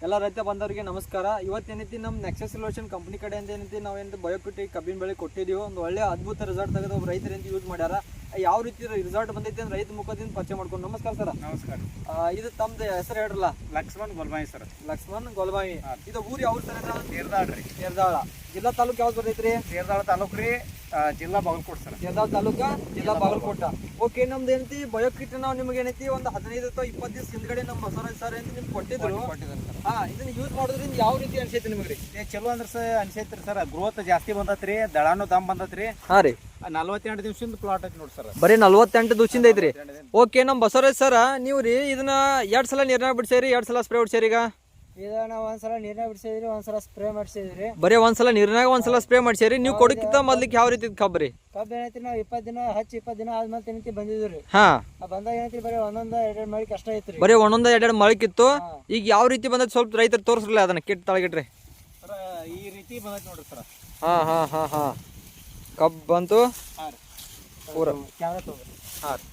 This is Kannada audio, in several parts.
ಎಲ್ಲ ರೈತ ಬಂದವರಿಗೆ ನಮಸ್ಕಾರ. ಇವತ್ತೇನೈತಿ ನಮ್ಮ ನೆಕ್ಸಸ್ ಸೊಲ್ಯೂಷನ್ ಕಂಪ್ನಿ ಕಡೆಯಿಂದ ಏನೈತಿ ನಾವೇನು ಬಯೋಕಿಟಿ ಕಬ್ಬಿನ ಬೆಳೆ ಕೊಟ್ಟಿದ್ದೀವಿ. ಒಂದು ಒಳ್ಳೆ ಅದ್ಭುತ ರಿಸಲ್ಟ್ ತೆಗೆದು ಒಬ್ಬ ರೈತರಿಂದ ಯೂಸ್ ಮಾಡ್ಯಾರ. ಯಾವ ರೀತಿ ರಿಸಲ್ಟ್ ಬಂದೈತಿ ಅಂದ್ರೆ ರೈತ ಮುಖದಿಂದ ಪರಿಚಯ ಮಾಡ್ಕೊಂಡು. ನಮಸ್ಕಾರ ಸರ್. ನಮಸ್ಕಾರ. ಇದು ತಮ್ದು ಹೆಸರು ಹೇಳ್ರಲ್ಲ? ಲಕ್ಷ್ಮಣ್ ಗೋಲ್ಮಾಯಿ ಸರ್. ಲಕ್ಷ್ಮಣ್ ಗೋಲ್ಮಾಯಿ. ಇದು ಊರು ಯಾವ ಸರ್? ತೇರ್ದಾಳ ರೀ. ತೇರ್ದಾಳ ಜಿಲ್ಲಾ ತಾಲೂಕು ಯಾವ್ದು ಬರ್ತೈತ್ರಿ? ತೇರ್ದಾಳ ತಾಲೂಕು ರೀ, ಜಿಲ್ಲಾ ಬಾಗಲಕೋಟೆ ಸರ್. ತೇರ್ದಾಳ ತಾಲೂಕ, ಜಿಲ್ಲಾ ಬಾಗಲಕೋಟ. ಓಕೆ, ನಮ್ದು ಏನೈತಿ ಬಯೋಕಿಟ್ ನಾವು ನಿಮ್ಗೆ ಏನೈತಿ ಒಂದು 15 ಅಥವಾ 20 ದಿವಸ ಹಿಂದ್ಗಡೆ ನಮ್ಮ ಬಸವರಾಜ್ ಸರ್ ಅಂತ ನಿಮ್ಗೆ ಕೊಟ್ಟಿದ್ರು. ಇದನ್ನ ಯೂಸ್ ಮಾಡೋದ್ರಿಂದ ಯಾವ ರೀತಿ ಅನ್ಸೈತಿ ನಿಮ್ಗೆ? ಚಲೋ ಅಂದ್ರೆ ಸರ್ ಅನ್ಸೈತ್ರಿ ಸರ್. ಗ್ರೋತ್ ಜಾಸ್ತಿ ಬಂದತ್ರಿ, ದಳಾನು ದಮ್ ಬಂದತ್ರಿ. ಹಾ ರೀ, 48 ದಿವಸದಿಂದ ಪ್ಲಾಟ್ ಐತಿ ನೋಡಿ ಸರ್. ಬರೀ 48 ದಿವಸದಿಂದ ಐತ್ರಿ. ಓಕೆ, ನಮ್ಮ ಬಸವರಾಜ್ ಸರ್ ನೀವು ರೀ ಇದನ್ನ 2 ಸಲ ನೀರ್ನಾಗ ಬಿಡ್ಸೇರಿ, 2 ಸಲ ಸ್ಪ್ರೇ ಹೊಡ್ಸೇರಿ. ಈಗ ನಾವು ಒಂದ್ಸಲ ನೀರ್ನಾಗ ಬಿಡಿಸಿದ್ರಿ, ಒಂದ್ಸಲ ಸ್ಪ್ರೇ ಮಾಡಿಸಿದ್ರಿ. ಬರೀ ಒಂದ್ಸಲ ನೀರ್ನಾಗ ಒಂದ್ಸಲ ಸ್ಪ್ರೇ ಮಾಡ್ಸೇರಿ. ನೀವು ಕೊಡಕ್ಕಿಂತ ಮೊದ್ಲಿಕ್ಕೆ ಯಾವ ರೀತಿ ಕಬ್ಬರಿ? ಕಬ್ಬು ಏನೈತಿ ನಾವು 20 ದಿನ ಹಚ್ಚಿ 20 ದಿನ ಆದ್ಮೇಲೆ ಏನೈತಿ ಬಂದಿದ್ರಿ. ಹಾ, ಬಂದಾಗ ಏನೈತಿ ಬರೀ ಒಂದೊಂದು 2 ಮಳಿ ಕಷ್ಟ ಐತ್ರಿ. ಬರೀ ಒಂದೊಂದ 2 ಮೊಳಕಿತ್ತು. ಈಗ ಯಾವ ರೀತಿ ಬಂದೈತಿ ಸ್ವಲ್ಪ ರೈತರು ತೋರಿಸ್ರಲ್ಲ ಅದನ್ನ ಕಿಟ್ ತಳಗಿಟ್ರಿ. ಸರ್ ಈ ರೀತಿ ಬಂದೈತಿ ನೋಡ್ರಿ ಸರ್. ಹಾ ಹಾ ಹಾ ಹಾ ಕಬ್ಬು ಬಂತು ಪೂರ. ಕ್ಯಾಮ್ರಾ ತಗೋರಿ. ಹಾ ರೀ,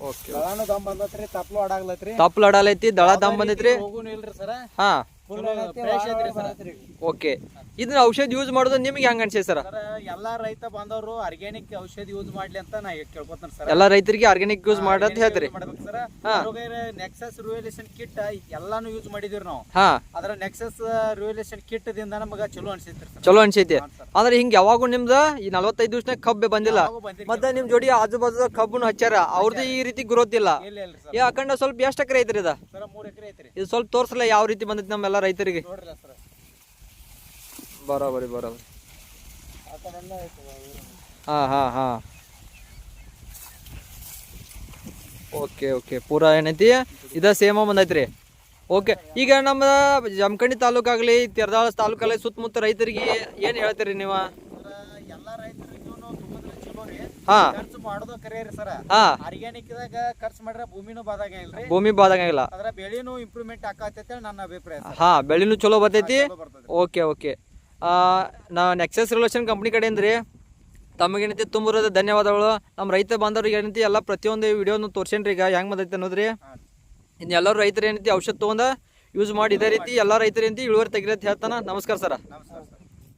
ಓಕೆ. ದಳಾನು ದಮ್ ಬಂದತ್ರಿ, ತಪ್ಲು ಆಡಾಗ್ಲತ್ರಿ, ತಪ್ಪಲು ಅಡಾಲೈತಿ, ದಳ ದಮ್ ಬಂದೈತ್ರಿ. ಹೋಗುನು ಇಲ್ರಿ ಸರ್. ಹಾ, ಫ್ರೆಶ್ ಐತ್ರಿ ಸರ್. ಓಕೆ. ಇದನ್ನ ಔಷಧ ಯೂಸ್ ಮಾಡೋದು ನಿಮ್ಗೆ ಹೆಂಗ ಅನ್ಸೈತಿ ಸರ್? ಎಲ್ಲಾ ರೈತ ಬಾಂಧವರು ಆರ್ಗ್ಯಾನಿಕ್ ಔಷಧ ಯೂಸ್ ಮಾಡ್ಲಿ ಅಂತ ನಾ ಕೇಳ್ಕೊತಾನೆ ಸರ್. ಎಲ್ಲಾ ರೈತರಿಗೆ ಆರ್ಗ್ಯಾನಿಕ್ ಯೂಸ್ ಮಾಡಂತ ಹೇಳ್ತೀರಿ. ಮಾಡ್ಬೇಕು ಸರ್. ನೆಕ್ಸಸ್ ರಿವಲ್ಯೂಷನ್ ಕಿಟ್ ಎಲ್ಲಾನು ಯೂಸ್ ಮಾಡಿದಿರಿ ನಾವು. ಹಾ, ಅದ್ರ ನೆಕ್ಸಸ್ ರಿವಲ್ಯೂಷನ್ ಕಿಟ್ ದಿಂದ ನಮಗ ಚಲೋ ಅನ್ಸೈತ್ರಿ ಸರ್. ಚಲೋ ಅನ್ಸೈತಿ. ಅಂದ್ರೆ ಹಿಂಗ ಯಾವಾಗೂ ನಿಮ್ದ ಈ 45 ದಿವಸನಾಗ ಕಬ್ಬೆ ಬಂದಿಲ್ಲ. ಮತ್ತೆ ನಿಮ್ ಜೋಡಿ ಆಜು ಬಾಜು ಕಬ್ಬನ್ನು ಹಚ್ಚಾರ, ಅವ್ರದ್ದು ಈ ರೀತಿ ಗ್ರೋತ್ ಇಲ್ಲ. ಈ ಅಖಂಡ ಸ್ವಲ್ಪ ಎಷ್ಟು ಎಕರೆ ಐತ್ರಿ ಇದ? ಸರ್ 3 ಎಕರೆ ಐತ್ರಿ. ಇದು ಸ್ವಲ್ಪ ತೋರ್ಸಲ್ಲ ಯಾವ ರೀತಿ ಬಂದೈತಿ ನಮ್ಮೆಲ್ಲ ರೈತರಿಗೆ. ನೋಡ್ರಿ ಸರ್. ಬರೋಬರಿ. ಆ ಕಡೆ ಎಲ್ಲ ಐತಿ. ಹಾ ಹಾ ಹಾ, ಓಕೆ ಓಕೆ. ಪೂರಾ ಏನೈತಿ ಇದ ಸೇಮ ಬಂದೈತ್ರಿ. ಓಕೆ, ಈಗ ನಮ್ಮ ಜಮಖಂಡಿ ತಾಲೂಕಾಗ್ಲಿ ತೇರದಾಳ ತಾಲೂಕಲ್ಲಿ ಸುತ್ತಮುತ್ತ ರೈತರಿಗೆ ಏನ್ ಹೇಳ್ತೀರಿ ನೀವು? ಎಲ್ಲಾ ರೈತರಿಗೂ ತುಂಬಾ ಚಲೋ ರೀ. ಹಾ, ಖರ್ಚು ಮಾಡೋದು ಕರೆಯರಿ ಸರ್. ಹಾ, ಆರ್ಗ್ಯಾನಿಕ್ ದಾಗ ಖರ್ಚು ಮಾಡ್ರೆ ಭೂಮಿನೂ ಬಾದಾಗ ಇಲ್ರಿ, ಭೂಮಿ ಬಾದಂಗಿಲ್ಲ. ಅದ್ರ ಬೆಳೆನೂ ಇಂಪ್ರೂವ್ಮೆಂಟ್ ಆಕತೈತೆ ನನ್ನ ಅಭಿಪ್ರಾಯ ಸರ್. ಹಾ, ಬೆಳೆನೂ ಚಲೋ ಬರ್ತೈತಿ. ಚಲೋ ಬರ್ತೈತಿ. Okay okay. ನಾ ನೆಕ್ಸಸ್ ರಿಲೇಷನ್ ಕಂಪ್ನಿ ಕಡೆಯಿಂದ ರೀ ತಮಗೇನೈತಿ ತುಂಬ ಧನ್ಯವಾದಗಳು. ನಮ್ಮ ರೈತ ಬಾಂಧವ್ರಿಗೆ ಏನೈತಿ ಎಲ್ಲ ಪ್ರತಿಯೊಂದು ವಿಡಿಯೋನು ತೋರ್ಸೇನ್ರಿ. ಈಗ ಹೆಂಗೆ ಬಂದೈತೆ ಅನ್ನೋದ್ರಿ. ಇನ್ನು ಎಲ್ಲರೂ ರೈತರು ಏನೈತಿ ಔಷಧ ತೊಗೊಂಡ ಯೂಸ್ ಮಾಡಿ ಇದೇ ರೀತಿ ಎಲ್ಲ ರೈತರು ಏನೈತಿ ಇಳುವರಿ ತೆಗಿರತ್ತೆ ಹೇಳ್ತಾನ. ನಮಸ್ಕಾರ ಸರ್. ನಮಸ್ಕಾರ ಸರ್.